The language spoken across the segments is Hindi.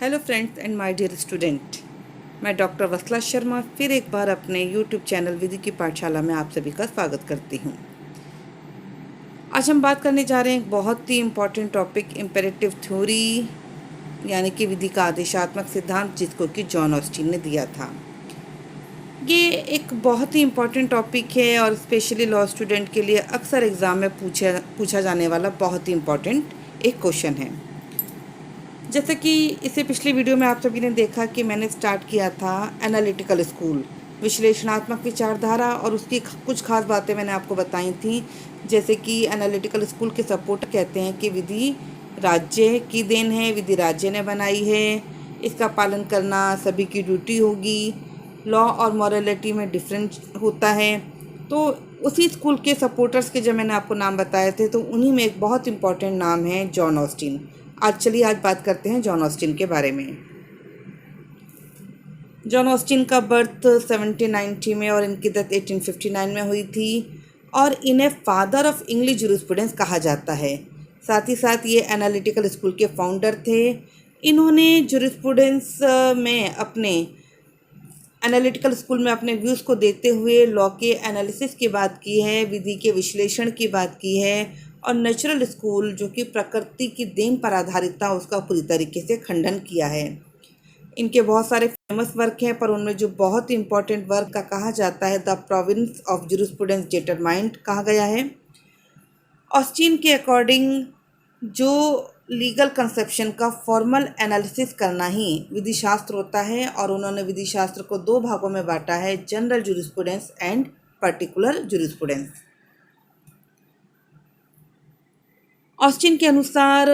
Hello friends and my dear student, मैं डॉक्टर वसला शर्मा फिर एक बार अपने यूट्यूब चैनल विधि की पाठशाला में आप सभी का स्वागत करती हूँ। आज हम बात करने जा रहे हैं एक बहुत ही इम्पॉर्टेंट टॉपिक, इम्पेरेटिव थ्योरी यानी कि विधि का आदेशात्मक सिद्धांत, जिसको कि जॉन ऑस्टिन ने दिया था। ये एक बहुत ही इम्पॉर्टेंट टॉपिक है और स्पेशली लॉ स्टूडेंट के लिए अक्सर एग्ज़ाम में पूछा जाने वाला बहुत ही इम्पॉर्टेंट एक क्वेश्चन है। जैसे कि इससे पिछली वीडियो में आप सभी ने देखा कि मैंने स्टार्ट किया था एनालिटिकल स्कूल, विश्लेषणात्मक विचारधारा, और उसकी कुछ खास बातें मैंने आपको बताई थी। जैसे कि एनालिटिकल स्कूल के सपोर्टर कहते हैं कि विधि राज्य की देन है, विधि राज्य ने बनाई है, इसका पालन करना सभी की ड्यूटी होगी, लॉ और मॉरलिटी में डिफरेंस होता है। तो उसी स्कूल के सपोर्टर्स के जब मैंने आपको नाम बताए थे तो उन्हीं में एक बहुत इम्पॉर्टेंट नाम है जॉन ऑस्टिन। आज बात करते हैं जॉन ऑस्टिन के बारे में। जॉन ऑस्टिन का बर्थ 1790 में और इनकी डेथ 1859 में हुई थी और इन्हें फादर ऑफ इंग्लिश जूरिस्प्रूडेंस कहा जाता है। साथ ही साथ ये एनालिटिकल स्कूल के फाउंडर थे। इन्होंने जूरिस्प्रूडेंस में अपने एनालिटिकल स्कूल में अपने व्यूज़ को देते हुए लॉ के एनालिसिस की बात की है, विधि के विश्लेषण की बात की है, और नेचुरल स्कूल जो कि प्रकृति की देन पर आधारित था उसका पूरी तरीके से खंडन किया है। इनके बहुत सारे फेमस वर्क हैं, पर उनमें जो बहुत ही इम्पोर्टेंट वर्क का कहा जाता है the province of jurisprudence determined कहा गया है। ऑस्टिन के अकॉर्डिंग जो लीगल कंसेप्शन का फॉर्मल एनालिसिस करना ही विधि शास्त्र होता है, और उन्होंने विधि शास्त्र को दो भागों में बांटा है, general jurisprudence and particular jurisprudence. Austin के अनुसार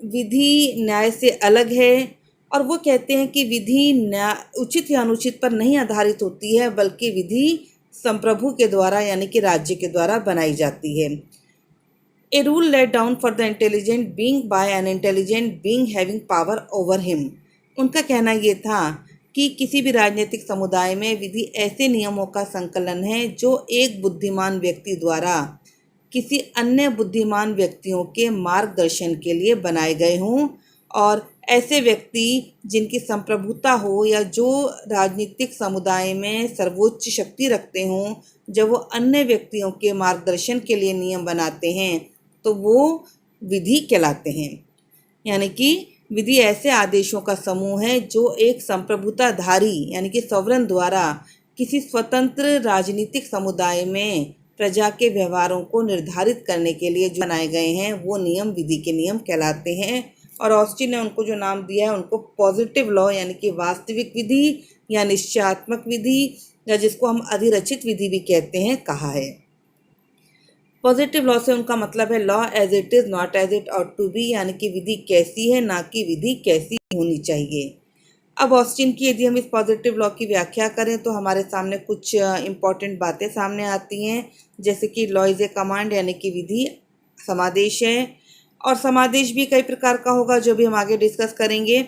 विधि न्याय से अलग है और वो कहते हैं कि विधि न्याय उचित या अनुचित पर नहीं आधारित होती है, बल्कि विधि संप्रभु के द्वारा यानी कि राज्य के द्वारा बनाई जाती है। A rule laid down for the intelligent being by an intelligent being having power over him। उनका कहना ये था कि किसी भी राजनीतिक समुदाय में विधि ऐसे नियमों का संकलन है जो एक बुद्धिमान व्यक्ति द्वारा किसी अन्य बुद्धिमान व्यक्तियों के मार्गदर्शन के लिए बनाए गए हों, और ऐसे व्यक्ति जिनकी संप्रभुता हो या जो राजनीतिक समुदाय में सर्वोच्च शक्ति रखते हों, जब वो अन्य व्यक्तियों के मार्गदर्शन के लिए नियम बनाते हैं तो वो विधि कहलाते हैं। यानी कि विधि ऐसे आदेशों का समूह है जो एक संप्रभुताधारी यानी कि सॉवरन द्वारा किसी स्वतंत्र राजनीतिक समुदाय में प्रजा के व्यवहारों को निर्धारित करने के लिए जो बनाए गए हैं वो नियम विधि के नियम कहलाते हैं। और ऑस्टिन ने उनको जो नाम दिया है उनको पॉजिटिव लॉ यानी कि वास्तविक विधि या निश्चयात्मक विधि, या जिसको हम अधिरचित विधि भी कहते हैं, कहा है। पॉजिटिव लॉ से उनका मतलब है law as it is not as it ought to be, यानी कि विधि कैसी है ना कि विधि कैसी होनी चाहिए। अब ऑस्टिन की यदि हम इस पॉजिटिव लॉ की व्याख्या करें तो हमारे सामने कुछ इम्पॉर्टेंट बातें सामने आती हैं, जैसे कि लॉ इज़ ए कमांड यानी कि विधि समादेश है, और समादेश भी कई प्रकार का होगा जो भी हम आगे डिस्कस करेंगे।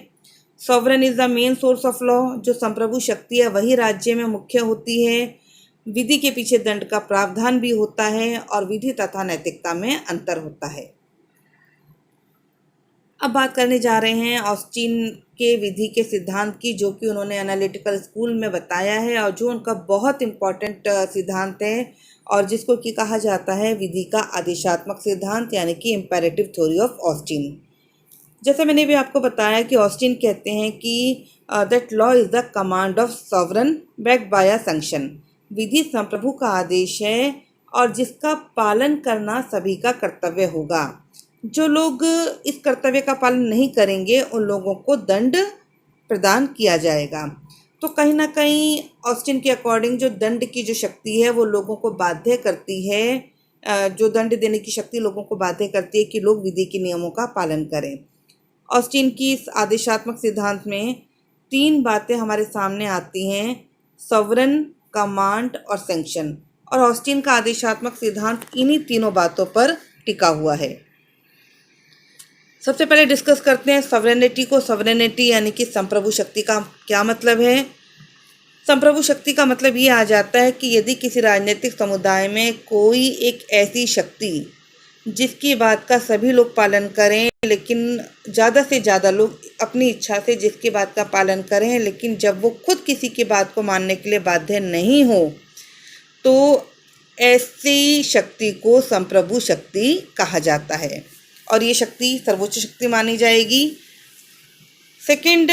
Sovereign is the main source of law, जो संप्रभु शक्ति है वही राज्य में मुख्य होती है। विधि के पीछे दंड का प्रावधान भी होता है और विधि तथा नैतिकता में अंतर होता है। अब बात करने जा रहे हैं ऑस्टिन के विधि के सिद्धांत की, जो कि उन्होंने एनालिटिकल स्कूल में बताया है और जो उनका बहुत इम्पॉर्टेंट सिद्धांत है और जिसको कि कहा जाता है विधि का आदेशात्मक सिद्धांत यानी कि इम्पेरेटिव थ्योरी ऑफ ऑस्टिन। जैसा मैंने भी आपको बताया कि ऑस्टिन कहते हैं कि that law is the command of sovereign backed by a sanction. विधि संप्रभु का आदेश है और जिसका पालन करना सभी का कर्तव्य होगा। जो लोग इस कर्तव्य का पालन नहीं करेंगे उन लोगों को दंड प्रदान किया जाएगा। तो कहीं ना कहीं ऑस्टिन के अकॉर्डिंग जो दंड की जो शक्ति है वो लोगों को बाध्य करती है, जो दंड देने की शक्ति लोगों को बाध्य करती है कि लोग विधि के नियमों का पालन करें। ऑस्टिन की इस आदेशात्मक सिद्धांत में तीन बातें हमारे सामने आती हैं, सॉवरन, कमांड और सैंक्शन, और ऑस्टिन का आदेशात्मक सिद्धांत इन्हीं तीनों बातों पर टिका हुआ है। सबसे पहले डिस्कस करते हैं सॉवरेनिटी को। सॉवरेनिटी यानी कि संप्रभु शक्ति का क्या मतलब है। संप्रभु शक्ति का मतलब ये आ जाता है कि यदि किसी राजनीतिक समुदाय में कोई एक ऐसी शक्ति जिसकी बात का सभी लोग पालन करें लेकिन ज़्यादा से ज़्यादा लोग अपनी इच्छा से जिसकी बात का पालन करें, लेकिन जब वो खुद किसी की बात को मानने के लिए बाध्य नहीं हो तो ऐसी शक्ति को संप्रभु शक्ति कहा जाता है और ये शक्ति सर्वोच्च शक्ति मानी जाएगी। सेकंड,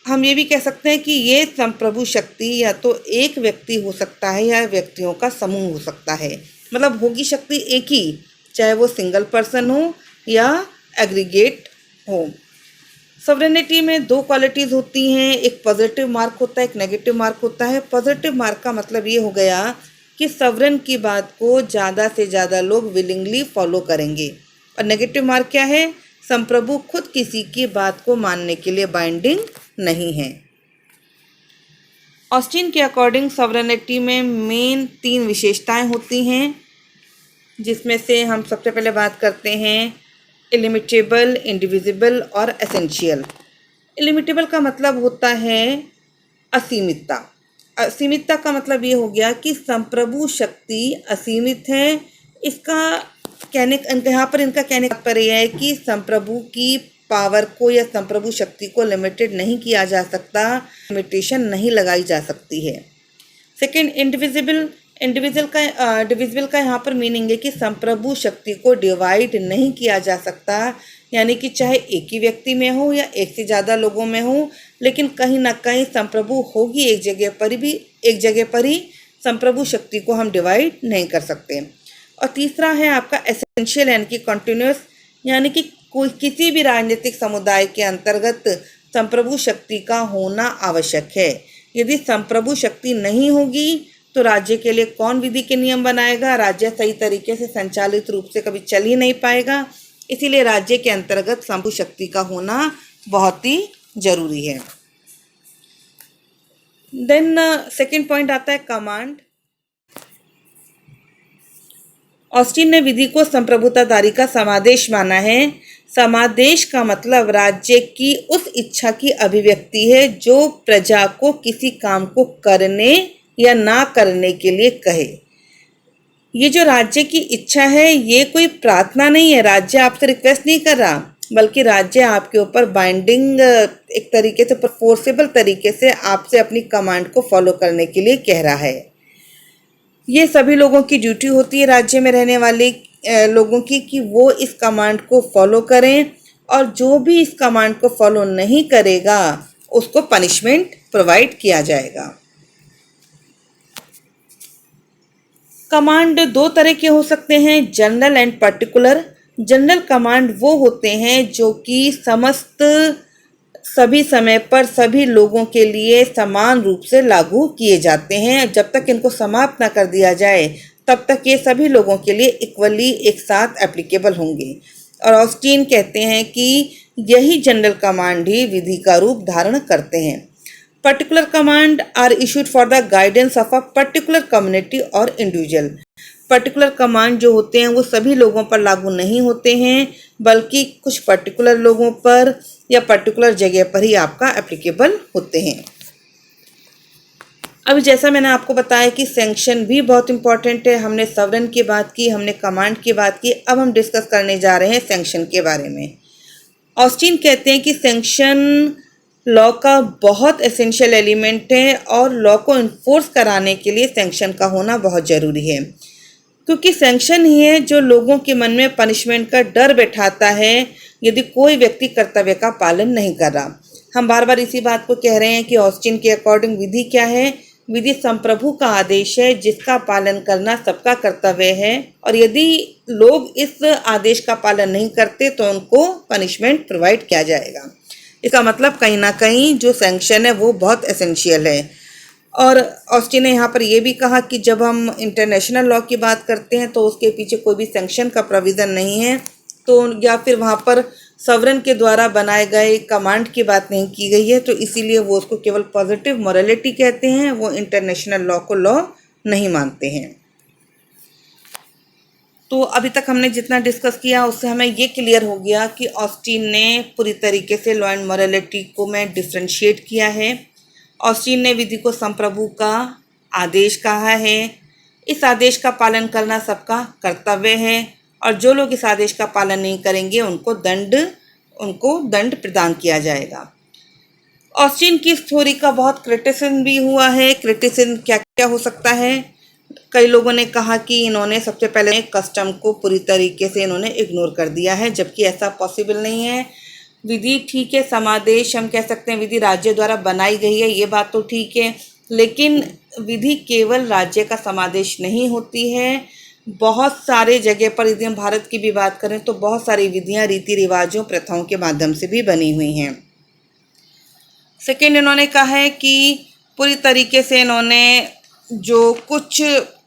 हम ये भी कह सकते हैं कि ये संप्रभु शक्ति या तो एक व्यक्ति हो सकता है या व्यक्तियों का समूह हो सकता है। मतलब होगी शक्ति एक ही, चाहे वो सिंगल पर्सन हो या एग्रीगेट हो। सॉवरेनिटी में दो क्वालिटीज़ होती हैं, एक पॉजिटिव मार्क होता है, एक नेगेटिव मार्क होता है। पॉजिटिव मार्क का मतलब ये हो गया कि सॉवरेन की बात को ज़्यादा से ज़्यादा लोग विलिंगली फॉलो करेंगे। और नेगेटिव मार्क क्या है? संप्रभु खुद किसी की बात को मानने के लिए बाइंडिंग नहीं है। ऑस्टिन के अकॉर्डिंग सॉवरेनिटी में मेन 3 विशेषताएं होती हैं, जिसमें से हम सबसे पहले बात करते हैं इलिमिटेबल, इंडिविजिबल और एसेंशियल। इलिमिटेबल का मतलब होता है असीमितता। असीमितता का मतलब ये हो गया कि संप्रभु शक्ति असीमित है। इसका यहाँ पर इनका कहने का तात्पर्य है कि संप्रभु की पावर को या संप्रभु शक्ति को लिमिटेड नहीं किया जा सकता, लिमिटेशन नहीं लगाई जा सकती है। सेकंड, डिविजिबल का यहाँ पर मीनिंग है कि संप्रभु शक्ति को डिवाइड नहीं किया जा सकता, यानी कि चाहे एक ही व्यक्ति में हो या एक से ज़्यादा लोगों में हो, लेकिन कहीं ना कहीं संप्रभु होगी एक जगह पर ही संप्रभु शक्ति को हम डिवाइड नहीं कर सकते। और तीसरा है आपका एसेंशियल, यानी कि कॉन्टिन्यूस, यानी कि कोई किसी भी राजनीतिक समुदाय के अंतर्गत संप्रभु शक्ति का होना आवश्यक है। यदि संप्रभु शक्ति नहीं होगी तो राज्य के लिए कौन विधि के नियम बनाएगा? राज्य सही तरीके से संचालित रूप से कभी चल ही नहीं पाएगा। इसीलिए राज्य के अंतर्गत संप्रभु शक्ति का होना बहुत ही जरूरी है। देन सेकंड पॉइंट आता है कमांड। ऑस्टिन ने विधि को संप्रभुताधारी का समादेश माना है। समादेश का मतलब राज्य की उस इच्छा की अभिव्यक्ति है जो प्रजा को किसी काम को करने या ना करने के लिए कहे। ये जो राज्य की इच्छा है ये कोई प्रार्थना नहीं है, राज्य आपसे रिक्वेस्ट नहीं कर रहा, बल्कि राज्य आपके ऊपर बाइंडिंग एक तरीके से फोर्सेबल तरीके से आपसे अपनी कमांड को फॉलो करने के लिए कह रहा है। ये सभी लोगों की ड्यूटी होती है राज्य में रहने वाले लोगों की कि वो इस कमांड को फॉलो करें, और जो भी इस कमांड को फॉलो नहीं करेगा उसको पनिशमेंट प्रोवाइड किया जाएगा। कमांड 2 तरह के हो सकते हैं, general and particular. General command वो होते हैं जो कि सभी समय पर सभी लोगों के लिए समान रूप से लागू किए जाते हैं। जब तक इनको समाप्त ना कर दिया जाए तब तक ये सभी लोगों के लिए इक्वली एक साथ एप्लीकेबल होंगे। और ऑस्टिन कहते हैं कि यही जनरल कमांड ही विधि का रूप धारण करते हैं। Particular command are issued for the guidance of a particular community और इंडिविजुअल। पर्टिकुलर कमांड जो होते हैं वो सभी लोगों पर लागू नहीं होते हैं, बल्कि कुछ पर्टिकुलर लोगों पर या पर्टिकुलर जगह पर ही आपका एप्लीकेबल होते हैं। अभी जैसा मैंने आपको बताया कि सैंक्शन भी बहुत इंपॉर्टेंट है। हमने सॉवरेन की बात की, हमने कमांड की बात की, अब हम डिस्कस करने जा रहे हैं सैंक्शन के बारे में। ऑस्टिन कहते हैं कि सैंक्शन लॉ का बहुत एसेंशियल एलिमेंट है और लॉ को इन्फोर्स कराने के लिए सैंक्शन का होना बहुत ज़रूरी है, क्योंकि सैंक्शन ही है जो लोगों के मन में पनिशमेंट का डर बैठाता है यदि कोई व्यक्ति कर्तव्य का पालन नहीं कर रहा। हम बार बार इसी बात को कह रहे हैं कि ऑस्टिन के अकॉर्डिंग विधि क्या है? विधि संप्रभु का आदेश है जिसका पालन करना सबका कर्तव्य है, और यदि लोग इस आदेश का पालन नहीं करते तो उनको पनिशमेंट प्रोवाइड किया जाएगा। इसका मतलब कहीं ना कहीं जो सैंक्शन है वो बहुत एसेंशियल है। और ऑस्टिन ने यहाँ पर यह भी कहा कि जब हम इंटरनेशनल लॉ की बात करते हैं तो उसके पीछे कोई भी सैंक्शन का प्रोविज़न नहीं है, तो या फिर वहाँ पर सॉवरेन के द्वारा बनाए गए कमांड की बात नहीं की गई है, तो इसीलिए वो उसको केवल पॉजिटिव मोरालिटी कहते हैं, वो इंटरनेशनल लॉ को लॉ नहीं मानते हैं। तो अभी तक हमने जितना डिस्कस किया उससे हमें ये क्लियर हो गया कि ऑस्टिन ने पूरी तरीके से लॉ एंड मोरालिटी को में डिफ्रेंशिएट किया है। ऑस्टिन ने विधि को संप्रभु का आदेश कहा है। इस आदेश का पालन करना सबका कर्तव्य है, और जो लोग इस आदेश का पालन नहीं करेंगे उनको दंड प्रदान किया जाएगा। ऑस्टिन की इस थ्योरी का बहुत क्रिटिसिज्म भी हुआ है। क्रिटिसिज्म क्या क्या हो सकता है? कई लोगों ने कहा कि इन्होंने सबसे पहले कस्टम को पूरी तरीके से इन्होंने इग्नोर कर दिया है, जबकि ऐसा पॉसिबल नहीं है। विधि ठीक है, समादेश हम कह सकते हैं विधि राज्य द्वारा बनाई गई है, ये बात तो ठीक है, लेकिन विधि केवल राज्य का समादेश नहीं होती है। बहुत सारे जगह पर यदि हम भारत की भी बात करें तो बहुत सारी विधियां रीति रिवाजों प्रथाओं के माध्यम से भी बनी हुई हैं। सेकेंड, इन्होंने कहा है कि पूरी तरीके से इन्होंने जो कुछ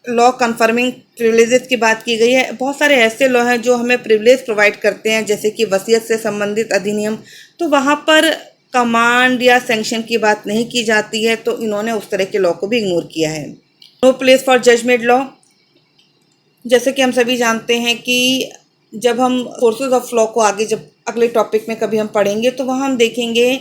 लॉ कन्फर्मिंग प्रिविलेजेस की बात की गई है, बहुत सारे ऐसे लॉ हैं जो हमें प्रिविलेज प्रोवाइड करते हैं, जैसे कि वसीयत से संबंधित अधिनियम, तो वहाँ पर कमांड या सैंक्शन की बात नहीं की जाती है, तो इन्होंने उस तरह के लॉ को भी इग्नोर किया है। No place for judgement law, जैसे कि हम सभी जानते हैं कि जब हम सोर्सेज ऑफ लॉ को आगे जब अगले टॉपिक में कभी हम पढ़ेंगे तो वहाँ हम देखेंगे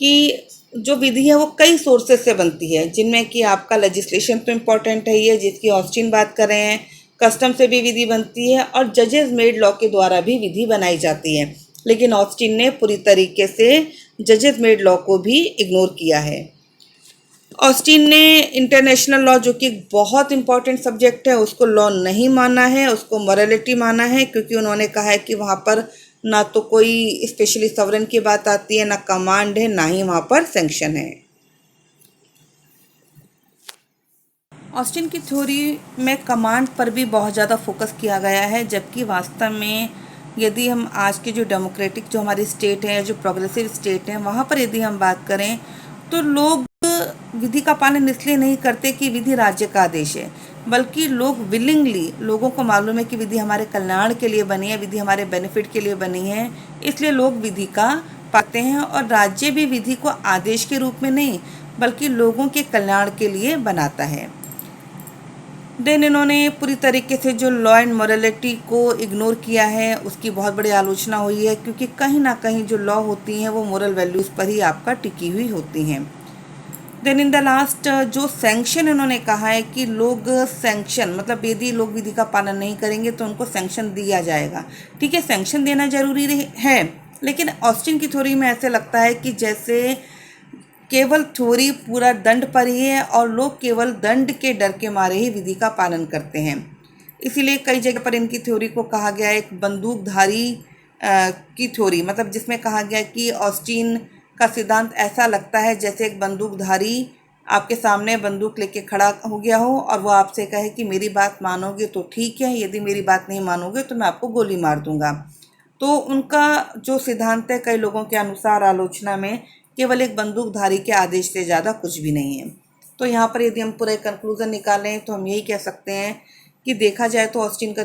कि जो विधि है वो कई सोर्सेज से बनती है, जिनमें कि आपका लेजिस्लेशन तो इम्पॉर्टेंट है, ये जिसकी ऑस्टिन बात कर रहे हैं, कस्टम से भी विधि बनती है और जजेस मेड लॉ के द्वारा भी विधि बनाई जाती है, लेकिन ऑस्टिन ने पूरी तरीके से जजेस मेड लॉ को भी इग्नोर किया है। ऑस्टिन ने इंटरनेशनल लॉ, जो कि बहुत इंपॉर्टेंट सब्जेक्ट है, उसको लॉ नहीं माना है, उसको मॉरलिटी माना है, क्योंकि उन्होंने कहा है कि वहाँ पर ना तो कोई स्पेशली सॉवरेन की बात आती है, ना कमांड है, ना ही वहाँ पर सैंक्शन है। ऑस्टिन की थ्योरी में कमांड पर भी बहुत ज़्यादा फोकस किया गया है, जबकि वास्तव में यदि हम आज के जो डेमोक्रेटिक जो हमारी स्टेट है, जो प्रोग्रेसिव स्टेट है, वहाँ पर यदि हम बात करें तो लोग विधि का पालन इसलिए नहीं करते कि विधि राज्य का आदेश है, बल्कि लोग विलिंगली, लोगों को मालूम है कि विधि हमारे कल्याण के लिए बनी है, विधि हमारे बेनिफिट के लिए बनी है, इसलिए लोग विधि का पाते हैं और राज्य भी विधि को आदेश के रूप में नहीं बल्कि लोगों के कल्याण के लिए बनाता है। देन इन्होंने पूरी तरीके से जो लॉ एंड मॉरलिटी को इग्नोर किया है, उसकी बहुत बड़ी आलोचना हुई है, क्योंकि कहीं ना कहीं जो लॉ होती हैं वो मोरल वैल्यूज़ पर ही आपका टिकी हुई होती हैं। देन इन द लास्ट जो सैंक्शन इन्होंने कहा है कि लोग सैंक्शन, मतलब यदि लोग विधि का पालन नहीं करेंगे तो उनको सैंक्शन दिया जाएगा। ठीक है, सैंक्शन देना जरूरी है, लेकिन ऑस्टिन की थ्योरी में ऐसे लगता है कि जैसे केवल थ्योरी पूरा दंड पर ही है और लोग केवल दंड के डर के मारे ही विधि का पालन करते हैं। इसीलिए कई जगह पर इनकी थ्योरी को कहा गया है एक बंदूकधारी की थ्योरी, मतलब जिसमें कहा गया कि ऑस्टिन का सिद्धांत ऐसा लगता है जैसे एक बंदूकधारी आपके सामने बंदूक लेके खड़ा हो गया हो और वो आपसे कहे कि मेरी बात मानोगे तो ठीक है, यदि मेरी बात नहीं मानोगे तो मैं आपको गोली मार दूंगा। तो उनका जो सिद्धांत है कई लोगों के अनुसार आलोचना में केवल एक बंदूकधारी के आदेश से ज़्यादा कुछ भी नहीं है। तो यहाँ पर यदि हम पूरा कंक्लूजन निकालें तो हम यही कह सकते हैं कि देखा जाए तो ऑस्टिन का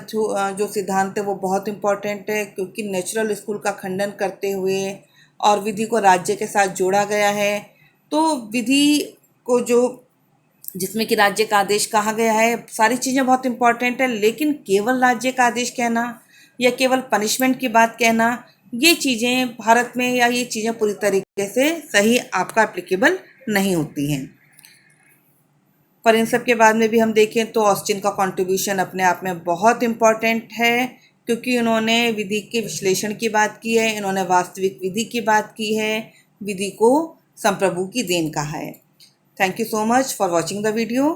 जो सिद्धांत है वो बहुत इम्पॉर्टेंट है, क्योंकि नेचुरल स्कूल का खंडन करते हुए और विधि को राज्य के साथ जोड़ा गया है। तो विधि को जो जिसमें कि राज्य का आदेश कहा गया है, सारी चीज़ें बहुत इंपॉर्टेंट है, लेकिन केवल राज्य का आदेश कहना या केवल पनिशमेंट की बात कहना, ये चीज़ें भारत में या ये चीज़ें पूरी तरीके से सही आपका एप्लीकेबल नहीं होती हैं। पर इन सब के बाद में भी हम देखें तो ऑस्टिन का कंट्रीब्यूशन अपने आप में बहुत इम्पॉर्टेंट है, क्योंकि उन्होंने विधि के विश्लेषण की बात की है, इन्होंने वास्तविक विधि की बात की है, विधि को संप्रभु की देन कहा है। Thank you so much for watching the video.